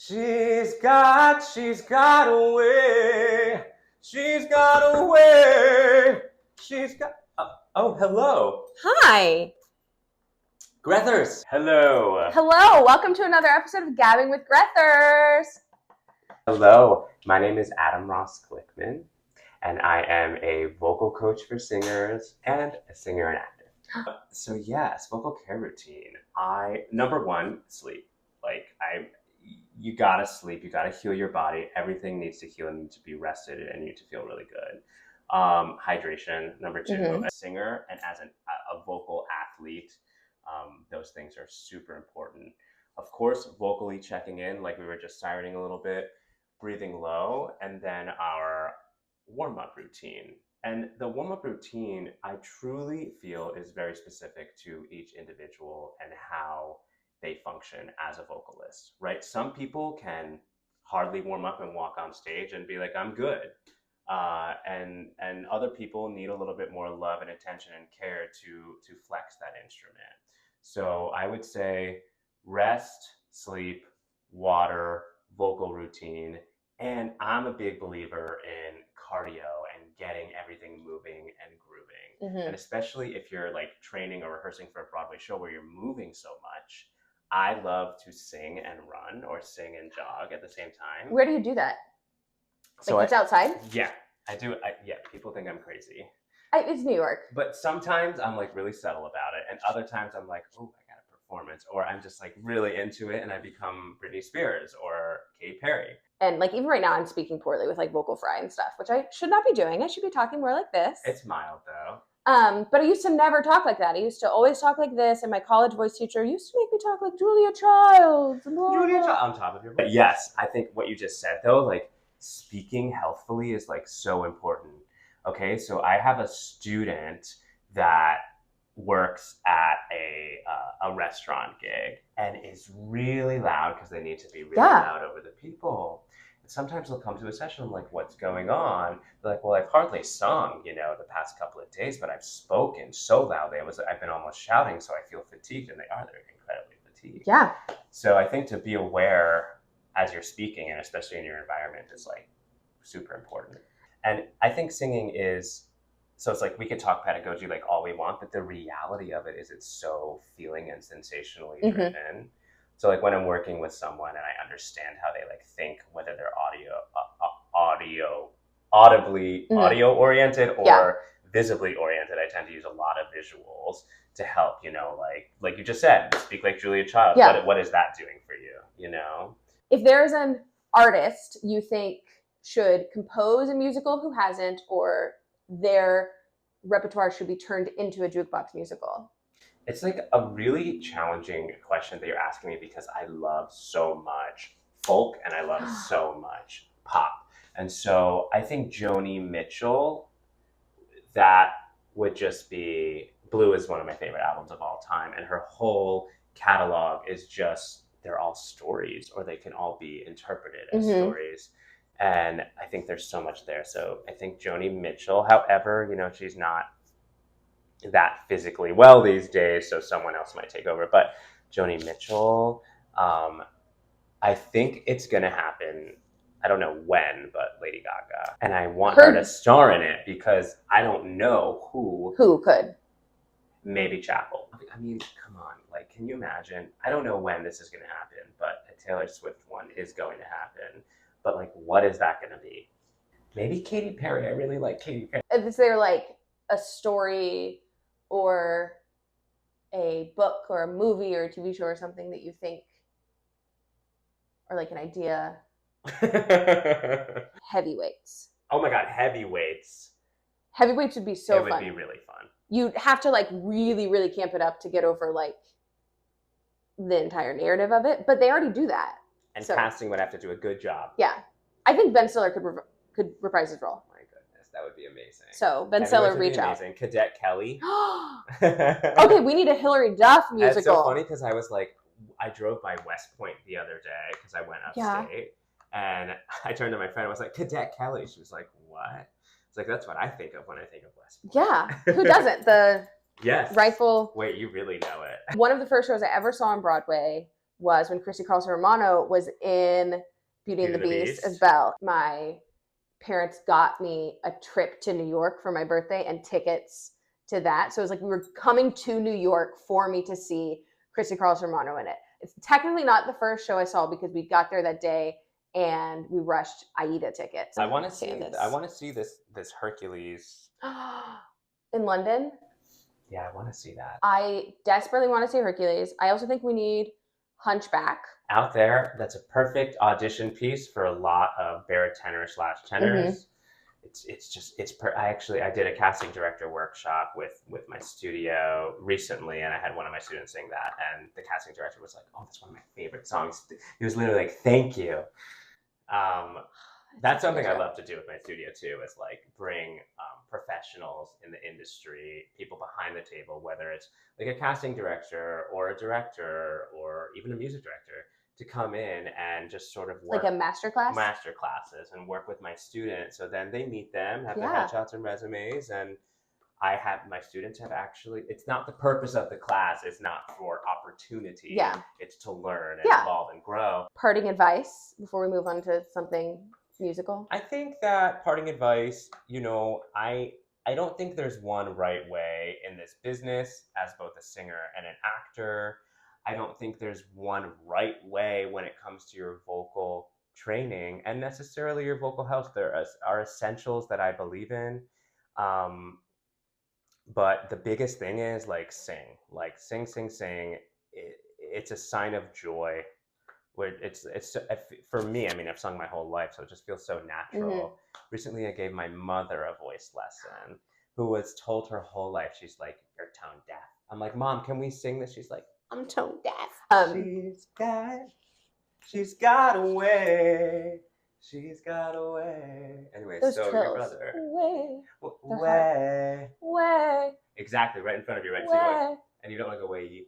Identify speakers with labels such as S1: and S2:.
S1: She's got away. She's got away. She's got. Oh, hello.
S2: Hi.
S1: Grethers. Hello.
S2: Hello. Welcome to another episode of Gabbing with Grethers.
S1: Hello. My name is Adam Ross Glickman, and I am a vocal coach for singers and a singer and actor. So yes, vocal care routine. Number one, sleep. You gotta sleep. You gotta heal your body. Everything needs to heal and need to be rested, and you need to feel really good. Hydration. Number two, a singer and as a vocal athlete, those things are super important. Of course, vocally checking in, like we were just sirening a little bit, breathing low, and then our warm-up routine. And the warm-up routine, I truly feel, is very specific to each individual and how they function as a vocalist, right? Some people can hardly warm up and walk on stage and be like, I'm good. And other people need a little bit more love and attention and care to flex that instrument. So I would say rest, sleep, water, vocal routine. And I'm a big believer in cardio and getting everything moving and grooving. And especially if you're like training or rehearsing for a Broadway show where you're moving so much, I love to sing and run or sing and jog at the same time.
S2: Where do you do that?
S1: So
S2: it's outside?
S1: Yeah, I do. Yeah, people think I'm crazy.
S2: It's New York.
S1: But sometimes I'm like really subtle about it. And other times I'm like, oh, I got a performance. Or I'm just like really into it and I become Britney Spears or Katy Perry.
S2: And like even right now I'm speaking poorly with like vocal fry and stuff, which I should not be doing. I should be talking more like this.
S1: It's mild though.
S2: But I used to never talk like that. I used to always talk like this, and my college voice teacher used to make me talk like Julia Childs.
S1: Julia Childs on top of your voice. But yes, I think what you just said though, like speaking healthfully is like so important. Okay, so I have a student that works at a restaurant gig and is really loud because they need to be really loud over the people. Sometimes they'll come to a session, I'm like, what's going on? They're like, well, I've hardly sung, the past couple of days, but I've spoken so loudly. I've been almost shouting, so I feel fatigued. And they're incredibly fatigued.
S2: Yeah.
S1: So I think to be aware as you're speaking, and especially in your environment, is like super important. And I think singing so it's like we could talk pedagogy like all we want, but the reality of it is it's so feeling and sensationally driven. So like when I'm working with someone and I understand how they like think, whether they're audibly audio oriented or visibly oriented, I tend to use a lot of visuals to help, like you just said, speak like Julia Childs. Yeah. What is that doing for you,
S2: If there's an artist you think should compose a musical who hasn't, or their repertoire should be turned into a jukebox musical?
S1: It's like a really challenging question that you're asking me because I love so much folk and I love so much pop. And so I think Joni Mitchell, that would just be, Blue is one of my favorite albums of all time. And her whole catalog is just, they're all stories, or they can all be interpreted as stories. And I think there's so much there. So I think Joni Mitchell, however, she's not that physically well these days, so someone else might take over. But Joni Mitchell, I think it's gonna happen. I don't know when, but Lady Gaga, and I want her to star in it because I don't know who
S2: could.
S1: Maybe Chapel. I mean, come on, like, can you imagine? I don't know when this is gonna happen, but a Taylor Swift one is going to happen. But like, what is that gonna be? Maybe Katy Perry. I really like Katy Perry.
S2: Is there like a story or a book or a movie or a TV show or something that you think, or like an idea? Heavyweights.
S1: Oh my God, Heavyweights.
S2: Heavyweights would be so fun.
S1: It would be really fun.
S2: You'd have to like really, really camp it up to get over like the entire narrative of it, but they already do that.
S1: And casting would have to do a good job.
S2: Yeah. I think Ben Stiller could reprise his role.
S1: That would be amazing.
S2: So Ben Stiller, reach out.
S1: Cadet Kelly.
S2: Okay, we need a Hilary Duff musical.
S1: It's so funny because I was like, I drove by West Point the other day because I went upstate, and I turned to my friend and was like, Cadet Kelly. She was like, what? It's like, that's what I think of when I think of West Point.
S2: Yeah, who doesn't? The
S1: rifle. Wait, you really know it.
S2: One of the first shows I ever saw on Broadway was when Christy Carlson Romano was in Beauty and the Beast as Belle. My parents got me a trip to New York for my birthday and tickets to that. So it was like we were coming to New York for me to see Christy Carlson Romano in it. It's technically not the first show I saw because we got there that day and we rushed Aida tickets.
S1: I want to see this Hercules
S2: in London.
S1: Yeah, I want to see that.
S2: I desperately want to see Hercules. I also think we need Hunchback.
S1: Out there, that's a perfect audition piece for a lot of baritone/tenors. Mm-hmm. I did a casting director workshop with my studio recently, and I had one of my students sing that, and the casting director was like, "Oh, that's one of my favorite songs." He was literally like, "Thank you." That's something I love to do with my studio too, is like bring professionals in the industry, people behind the table, whether it's like a casting director or a director or even a music director, to come in and just sort of work
S2: like a master
S1: classes and work with my students. So then they meet them, have their headshots and resumes, and I have my students have actually, it's not the purpose of the class, it's not for opportunity. Yeah. It's to learn and evolve and grow.
S2: Parting advice before we move on to something musical?
S1: I think that parting advice, I don't think there's one right way in this business as both a singer and an actor. I don't think there's one right way when it comes to your vocal training and necessarily your vocal health. There are essentials that I believe in. But the biggest thing is sing. Sing. It's a sign of joy. Where it's for me, I mean, I've sung my whole life, so it just feels so natural. Mm-hmm. Recently, I gave my mother a voice lesson who was told her whole life, she's like, "You're tone deaf." I'm like, "Mom, can we sing this?" She's like, "I'm tone deaf." She's got a way. She's got a way. Anyway,
S2: those
S1: so
S2: trills.
S1: Your brother.
S2: Way.
S1: Exactly, right in front of you, right? So and you don't want to go way.